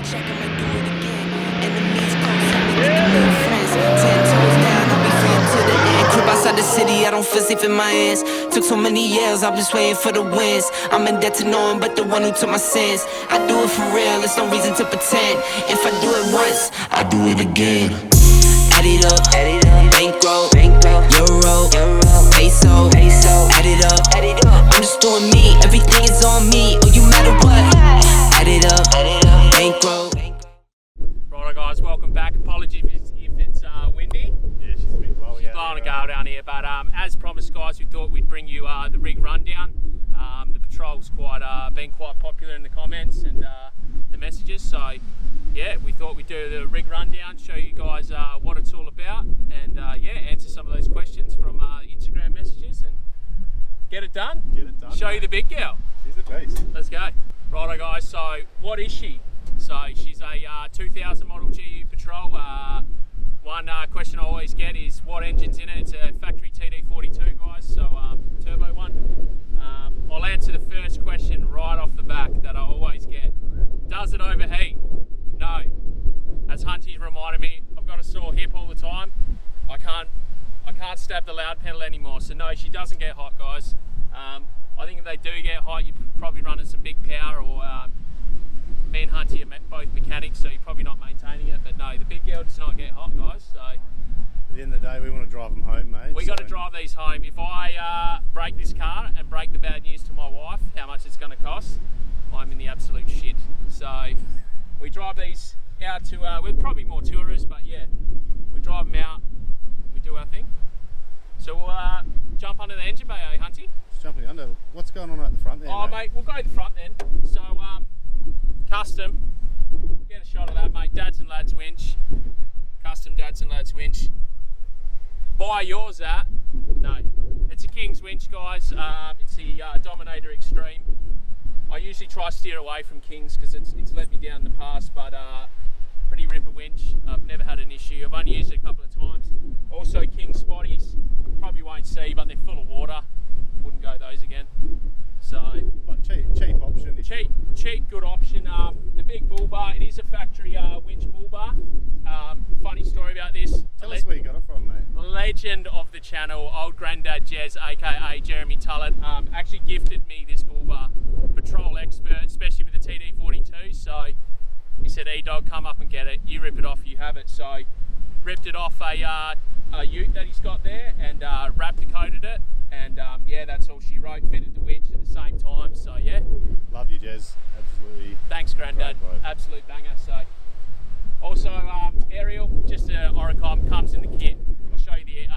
check, I'ma do it again. Enemies close, I'ma make a little friends. 10 toes down, I'll be free to the end. Crib outside the city, I don't feel safe in my hands. Took so many years, I'm just waiting for the wins. I'm in debt to no one but the one who took my sins. I do it for real, there's no reason to pretend. If I do it once, I do it again. Add it up, bankroll, euro, peso, add it up. I'm just doing me, everything is on me. Oh, you matter what? Add it up, bankroll. Righto guys, welcome back. Apologies if it's windy. Yeah, she's a bit blowy. She's blowing a gale down here, but as promised guys, we thought we'd bring you the rig rundown. The patrol's been quite popular in the comments and the messages, so yeah, we thought we'd do the rig rundown, show you guys what it's all about, and yeah, answer some of those questions from Instagram messages and get it done. Show you the big girl. She's the beast. Let's go. Righto guys, so what is she? So she's a 2000 model GU Patrol. One question I always get is what engine's in it. It's a factory TD42 guys, so turbo one. I'll answer the first question right off the back that I always get. Does it overheat? No. As Hunty's reminded me, I've got a sore hip all the time. I can't stab the loud pedal anymore, so no, she doesn't get hot guys. I think if they do get hot, you're probably running some big power, or me and Hunty are both mechanics, so you're probably not maintaining it, but no, the big girl does not get hot guys. So at the end of the day, we want to drive them home, mate. We got to drive these home. If I break this car and break the bad news to my wife, how much it's going to cost, I'm in the absolute shit. So we drive these out to, we're probably more tourists, but yeah, we drive them out, we do our thing. So we'll jump under the engine bay, eh, Hunty? Just jumping under. What's going on at the front there, Oh, mate, we'll go to the front then. So, custom, get a shot of that, mate. Dads and Lads winch. Custom Dads and Lads winch. Buy yours at? No. It's a King's winch, guys. It's the Dominator Extreme. I usually try to steer away from King's because it's let me down in the past, but pretty ripper winch. I've never had an issue. I've only used it a couple of times. Also King's spotties. Probably won't see, but they're full of water. Wouldn't go those again. So, but cheap option. Cheap, good option. The big bull bar, it is a factory winch bull bar. Funny story about this. Tell us where you got it from, mate. Legend of the channel, old granddad Jez, aka Jeremy Tullett, actually gifted me this bull bar. Patrol expert, especially with the TD42. So he said, E-dawg, come up and get it. You rip it off, you have it. So ripped it off a ute that he's got there and wrapped and coated it. And yeah, that's all she wrote. Fitted the winch at the same time. So yeah. Love you, Jez. Absolutely. Thanks, Grandad. Absolute banger. So also aerial, just a Oricom, comes in the kit. I'll show you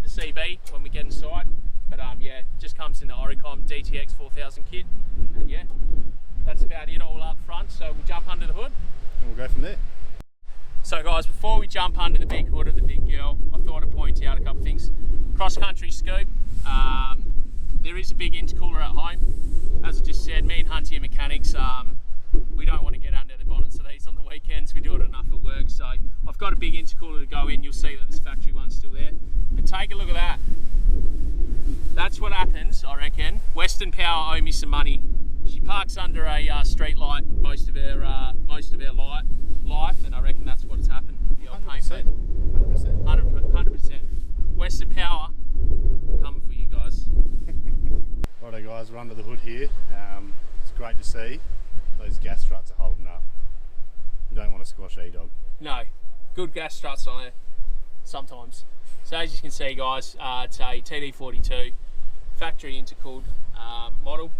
the CB when we get inside. But yeah, just comes in the Oricom DTX 4000 kit. And yeah, that's about it all up front. So we'll jump under the hood. And we'll go from there. So guys, before we jump under the big hood of the big girl, I thought I'd point out a couple of things. Cross-country scoop. There is a big intercooler at home. As I just said, me and Hunty are mechanics. We don't want to get under the bonnets of these on the weekends. We do it enough at work. So I've got a big intercooler to go in. You'll see that this factory one's still there. But take a look at that. That's what happens, I reckon. Western Power owe me some money. She parks under a street light most of her life, and I reckon that's what's happened. The old paint set. 100%. Western Power, coming for you guys. Righto guys, we're under the hood here. It's great to see those gas struts are holding up. We don't want to squash E-dawg. No, good gas struts on it sometimes. So as you can see guys, it's a TD42 factory intercooled model.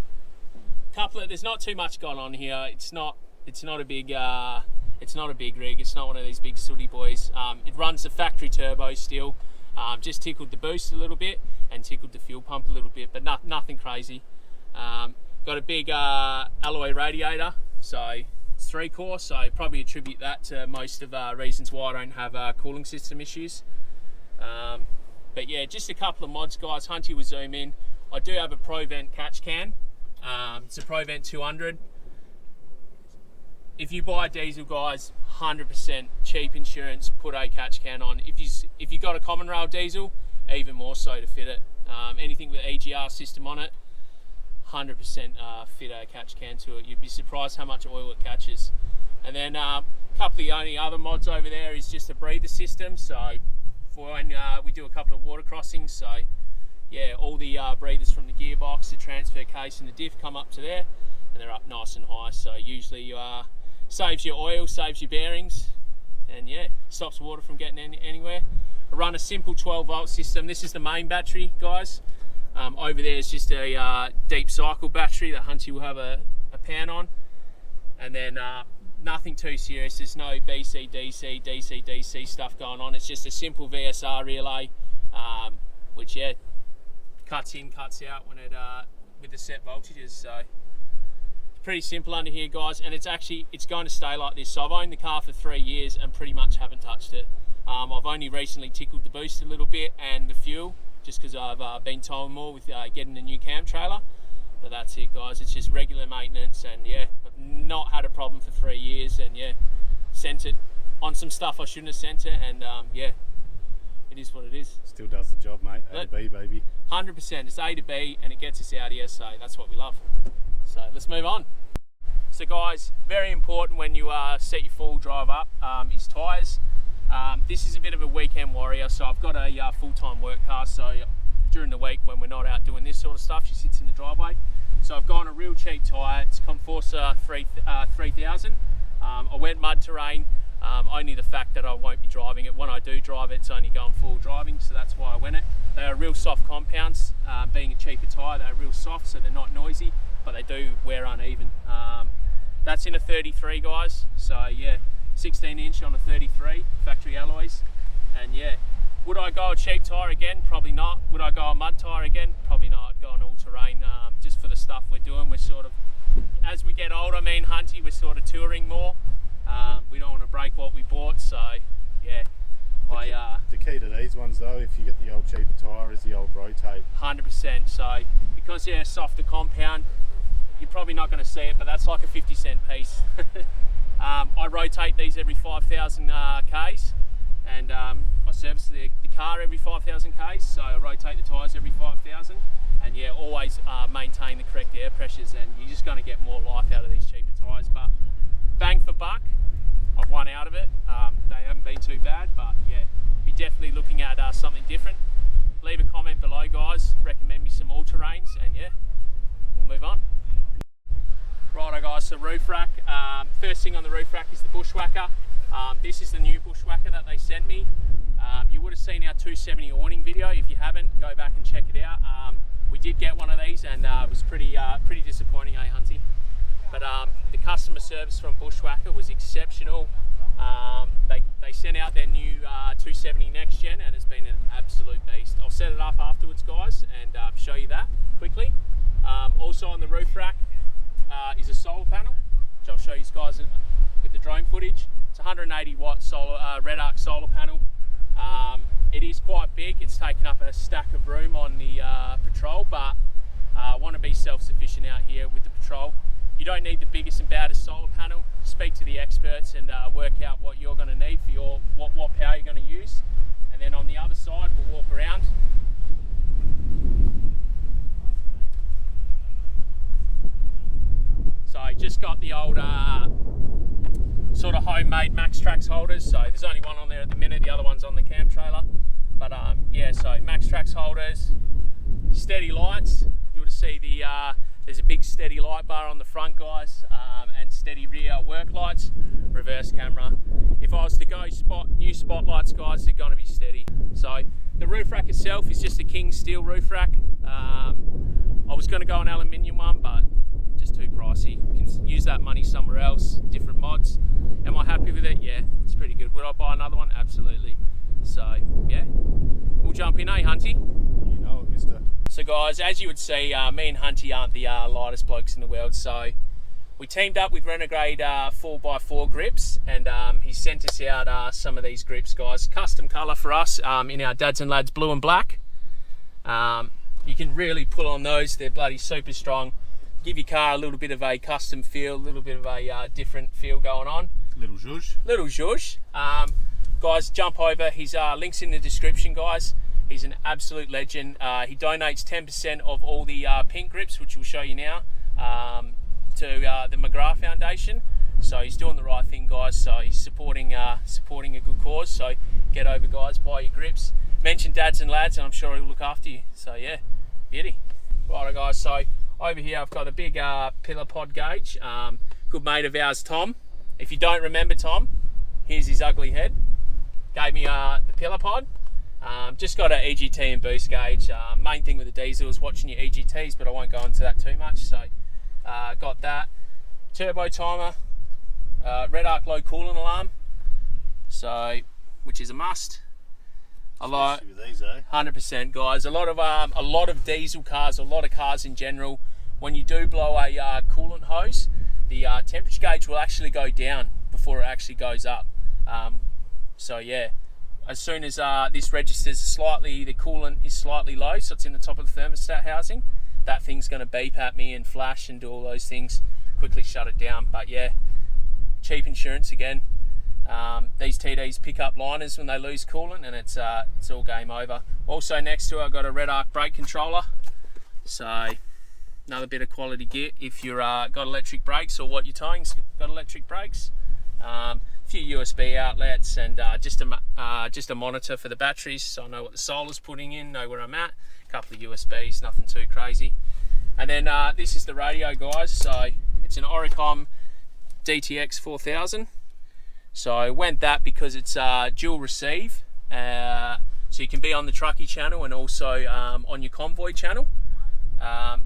There's not too much going on here. It's not a big rig. It's not one of these big sooty boys. It runs the factory turbo still. Just tickled the boost a little bit and tickled the fuel pump a little bit, but nothing crazy. Got a big alloy radiator, so it's 3-core, so I probably attribute that to most of the reasons why I don't have cooling system issues. But yeah, just a couple of mods guys. Hunty will zoom in. I do have a ProVent catch can. It's a ProVent 200. If you buy diesel guys, 100% cheap insurance, put a catch can on. If you got a common rail diesel, even more so to fit it. Anything with EGR system on it, 100% fit a catch can to it. You'd be surprised how much oil it catches. And then a couple of the only other mods over there is just a breather system. So for when we do a couple of water crossings, so yeah, all the breathers from the gearbox, the transfer case and the diff come up to there, and they're up nice and high. So usually saves your oil, saves your bearings, and yeah, stops water from getting anywhere. I run a simple 12-volt system. This is the main battery, guys. Over there is just a deep cycle battery that Hunty will have a pan on, and then nothing too serious. There's no BC, DC, DC, DC stuff going on. It's just a simple VSR relay, which yeah, cuts in, cuts out when it with the set voltages. So it's pretty simple under here, guys, and it's going to stay like this. So I've owned the car for 3 years and pretty much haven't touched it. I've only recently tickled the boost a little bit and the fuel, just because I've been towing more with getting a new camp trailer. But that's it, guys. It's just regular maintenance, and yeah, I've not had a problem for 3 years, and yeah, sent it on some stuff I shouldn't have sent it, and yeah, it is what it is. Still does the job, mate. A to B, baby. 100%. It's A to B, and it gets us out here, so that's what we love. So let's move on. So guys, very important when you set your full drive up is tyres. This is a bit of a weekend warrior, so I've got a full-time work car, so during the week when we're not out doing this sort of stuff, she sits in the driveway. So I've gone a real cheap tyre. It's Conforsa 3000. I went mud terrain, only the fact that I won't be driving it. When I do drive it, it's only going full driving, so that's why I went it. They are real soft compounds. Being a cheaper tyre, they're real soft, so they're not noisy, but they do wear uneven. That's in a 33, guys, so yeah, 16-inch on a 33, factory alloys, and yeah. Would I go a cheap tyre again? Probably not. Would I go a mud tyre again? Probably not. I'd go an all-terrain just for the stuff we're doing. We're sort of, as we get older, me and Hunty, we're sort of touring more. We don't want to break what we bought, so yeah. The key to these ones though, if you get the old cheaper tyre, is the old rotate. 100%. So because they're a softer compound, you're probably not going to see it, but that's like a 50-cent piece. I rotate these every 5,000 Ks. And I service the car every 5,000 Ks, so I rotate the tyres every 5,000, and yeah, always maintain the correct air pressures, and you're just going to get more life out of these cheaper tyres. But bang for buck, I've won out of it. They haven't been too bad, but yeah, be definitely looking at something different. Leave a comment below, guys, recommend me some all-terrains, and yeah, we'll move on. Righto guys, so roof rack. First thing on the roof rack is the bushwhacker. This is the new bushwhacker that they sent me. You would have seen our 270 awning video. If you haven't, go back and check it out. We did get one of these, and it was pretty disappointing, eh, Hunty? But the customer service from Bushwhacker was exceptional. They sent out their new 270 next gen, and it's been an absolute beast. I'll set it up afterwards, guys, and show you that quickly. Also on the roof rack is a solar panel, which I'll show you guys with the drone footage. It's 180 watt solar red arc solar panel. It is quite big. It's taken up a stack of room on the Patrol, but I want to be self-sufficient out here with the Patrol. You don't need the biggest and baddest solar panel. Speak to the experts and work out what you're going to need for your what power you're going to use. And then on the other side, we'll walk around. So I just got the old sort of homemade Max Trax holders. So there's only one on there at the minute. The other one's on the camp trailer. But yeah, so Max Trax holders, steady lights. You would see the there's a big steady light bar on the front, guys, and steady rear work lights, reverse camera. If I was to go new spotlights, guys, they're going to be steady. So the roof rack itself is just a King steel roof rack. I was going to go an aluminium one, but just too pricey. You can use that money somewhere else, different mods. Am I happy with it? Yeah, it's pretty good. Would I buy another one? Absolutely. So yeah, we'll jump in, eh, Hunty? You know it, mister. So guys, as you would see, me and Hunty aren't the lightest blokes in the world, so we teamed up with Renegade 4x4 grips, and he sent us out some of these grips, guys. Custom colour for us in our Dads and Lads blue and black. You can really pull on those, they're bloody super strong. Give your car a little bit of a custom feel, a little bit of a different feel going on. Little zhuzh. Little zhuzh. Guys, jump over, his links in the description, guys. He's an absolute legend. He donates 10% of all the pink grips, which we'll show you now, to the McGrath Foundation. So he's doing the right thing, guys. So he's supporting a good cause. So get over, guys, buy your grips. Mention dads and lads, and I'm sure he'll look after you. So yeah, beauty. Right, guys. So over here I've got a big pillar pod gauge. Good mate of ours, Tom. If you don't remember Tom, here's his ugly head. Gave me the pillar pod. Just got an EGT and boost gauge. Main thing with the diesel is watching your EGTs, but I won't go into that too much. So got that. Turbo timer. Red arc low coolant alarm. So, which is a must. A lot, 100%, guys. A lot of diesel cars, a lot of cars in general, when you do blow a coolant hose, the temperature gauge will actually go down before it actually goes up. So yeah, as soon as this registers the coolant is slightly low, so it's in the top of the thermostat housing, that thing's going to beep at me and flash and do all those things. Quickly shut it down. But yeah, cheap insurance again. These TDs pick up liners when they lose coolant, and it's all game over. Also next to it, I've got a red arc brake controller. So another bit of quality gear if you're got electric brakes, or what you're towing's got electric brakes. Few USB outlets, and just a monitor for the batteries, so I know what the solar's putting in, know where I'm at. A couple of USBs, nothing too crazy. And then this is the radio, guys. So it's an Oricom DTX 4000. So I went that because it's dual receive, so you can be on the truckie channel and also on your convoy channel.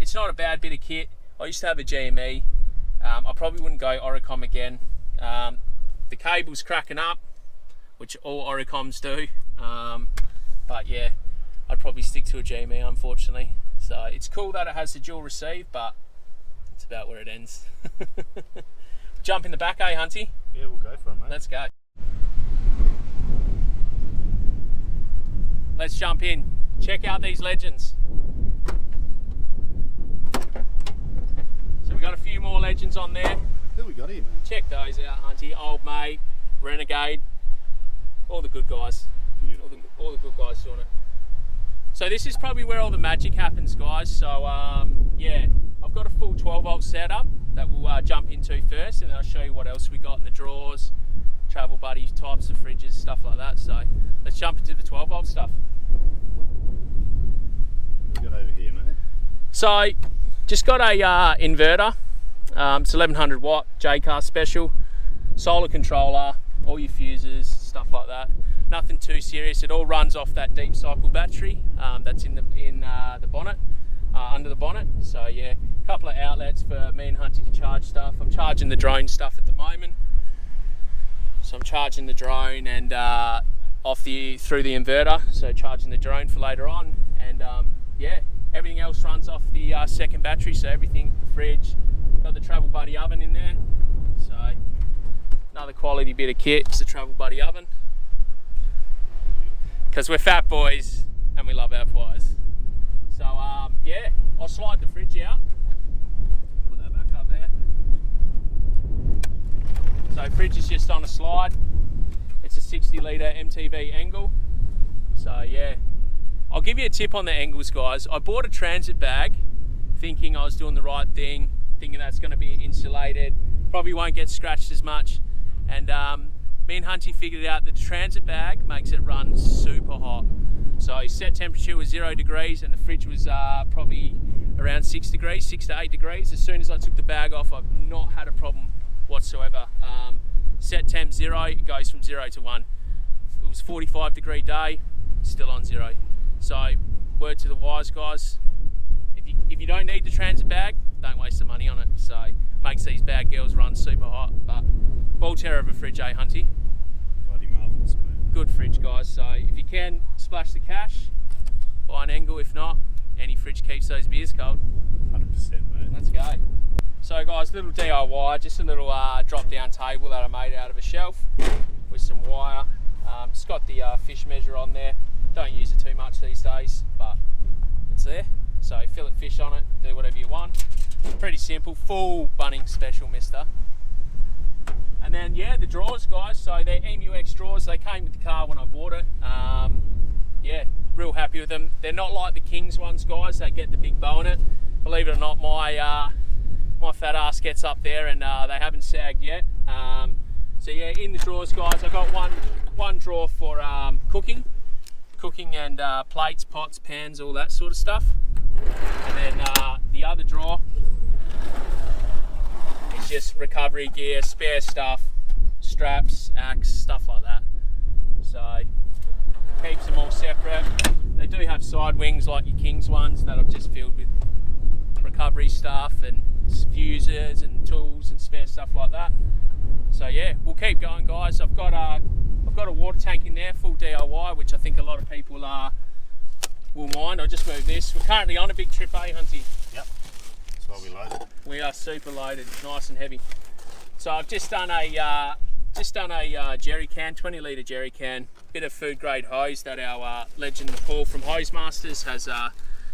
It's not a bad bit of kit. I used to have a GME. I probably wouldn't go Oricom again. The cable's cracking up, which all Oricoms do, but yeah, I'd probably stick to a GME, unfortunately. So it's cool that it has the dual receive, but it's about where it ends. Jump in the back, eh, Hunty? Yeah, we'll go for it, mate. Let's go. Let's jump in. Check out these legends. So we got a few more legends on there. Who we got here, man? Check those out, Hunty. Old Mate, Renegade, all the good guys. Beautiful. All the good guys doing it. So this is probably where all the magic happens, guys. So yeah, I've got a full 12-volt setup that we'll jump into first, and then I'll show you what else we got in the drawers, travel buddy types of fridges, stuff like that. So let's jump into the 12-volt stuff. What we got over here, mate? So just got a inverter. It's 1100 watt J-Car special, solar controller, all your fuses, stuff like that. Nothing too serious. It all runs off that deep cycle battery that's in the bonnet, under the bonnet. So yeah, a couple of outlets for me and Hunty to charge stuff. I'm charging the drone stuff at the moment. So I'm charging the drone and through the inverter. So charging the drone for later on, and yeah, everything else runs off the second battery. So everything, the fridge. Got the Travel Buddy oven in there, so another quality bit of kit is the Travel Buddy oven, because we're fat boys and we love our pies. So yeah, I'll slide the fridge out, put that back up there. So fridge is just on a slide. It's a 60 litre MTV angle. So yeah, I'll give you a tip on the angles, guys. I bought a transit bag thinking I was doing the right thing, thinking that's going to be insulated, probably won't get scratched as much, and me and Hunty figured out that the transit bag makes it run super hot. So set temperature was 0 degrees and the fridge was probably around 6 degrees, 6 to 8 degrees. As soon as I took the bag off, I've not had a problem whatsoever. Set temp 0, it goes from 0 to 1. It was 45-degree day, still on 0. So word to the wise, guys, if you don't need the transit bag, don't waste the money on it. So makes these bad girls run super hot. But ball terror of a fridge, eh, Hunty? Bloody marvellous, mate. Good fridge, guys. So if you can splash the cash, buy an Engel. If not, any fridge keeps those beers cold. 100%, mate. Let's go. So guys, little DIY, just a little drop down table that I made out of a shelf with some wire. It's got the fish measure on there. Don't use it too much these days, but it's there. So fillet fish on it, do whatever you want. Pretty simple, full Bunnings special, mister. And then yeah, the drawers, guys. So they're MUX drawers. They came with the car when I bought it. Yeah, real happy with them. They're not like the Kings ones, guys. They get the big bow in it. Believe it or not, my fat ass gets up there and they haven't sagged yet. So yeah, in the drawers, guys, I've got one drawer for cooking and plates, pots, pans, all that sort of stuff. And then the other drawer is just recovery gear, spare stuff, straps, axe, stuff like that. So keeps them all separate. They do have side wings like your Kings ones that I've just filled with recovery stuff and fuses and tools and spare stuff like that. So yeah, we'll keep going, guys. I've got a water tank in there, full DIY, which I think a lot of people will mind. I'll just move this. We're currently on a big trip, Hunty? Yep. That's why we loaded. We are super loaded, nice and heavy. So I've just done a jerry can, 20 litre jerry can, bit of food grade hose that our legend Paul from Hosemasters has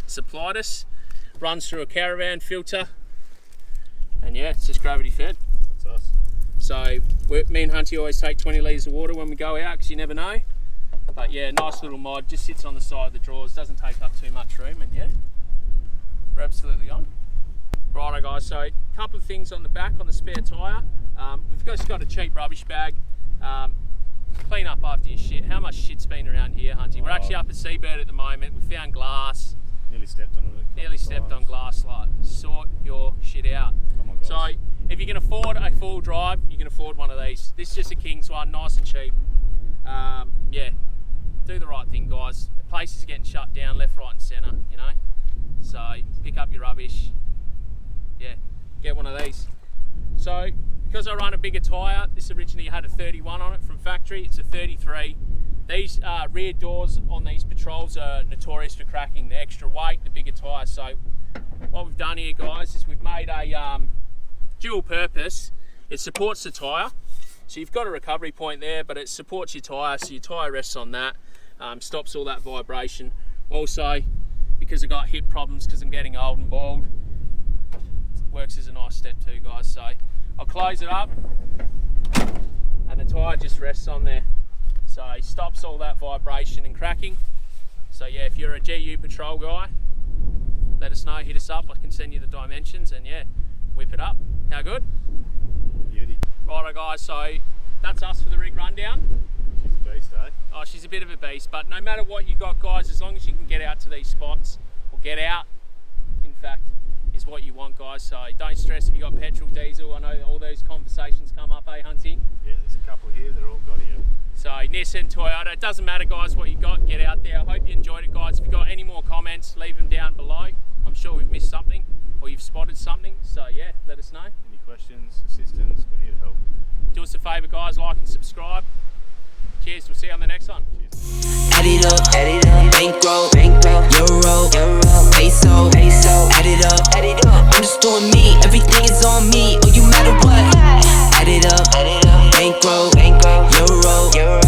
supplied us. Runs through a caravan filter, and yeah, it's just gravity fed. That's us. So me and Hunty always take 20 litres of water when we go out, because you never know. But yeah, nice little mod, just sits on the side of the drawers, doesn't take up too much room, and yeah, we're absolutely on. Righto guys, so a couple of things on the back on the spare tyre. We've just got a cheap rubbish bag. Clean up after your shit. How much shit's been around here, Hunty? We're actually up at Seabird at the moment. We found glass. Nearly stepped on it. Nearly stepped on glass. Like, sort your shit out. Oh my God. So if you can afford a full drive, you can afford one of these. This is just a Kings one, nice and cheap. Yeah, do the right thing, guys. Places are getting shut down left, right and centre, you know. So pick up your rubbish. Yeah, get one of these. So because I run a bigger tyre, this originally had a 31 on it from factory. It's a 33. These rear doors on these Patrols are notorious for cracking. The extra weight, the bigger tyre. So what we've done here, guys, is we've made a dual purpose. It supports the tyre. So you've got a recovery point there, but it supports your tyre. So your tyre rests on that, stops all that vibration. Also, because I've got hip problems because I'm getting old and bald, works as a nice step too, guys. So I'll close it up and the tyre just rests on there. So it stops all that vibration and cracking. So yeah, if you're a GU Patrol guy, let us know, hit us up. I can send you the dimensions and yeah, whip it up. How good? Beauty. Righto guys, so that's us for the rig rundown. She's a beast, eh? Oh, she's a bit of a beast, but no matter what you got, guys, as long as you can get out to these spots, or get out, in fact, is what you want, guys. So don't stress if you got petrol, diesel. I know all those conversations come up, eh, Hunty? Yeah, there's a couple here, they're all got here. So Nissan, Toyota, it doesn't matter, guys, what you got, get out there. I hope you enjoyed it, guys. If you've got any more comments, leave them down below. I'm sure we've missed something, or you've spotted something. So yeah, let us know. Any questions, assistance, we're here to help. Do us a favour, guys, like and subscribe. Cheers, we'll see you on the next one. Cheers. Add it up, bankroll.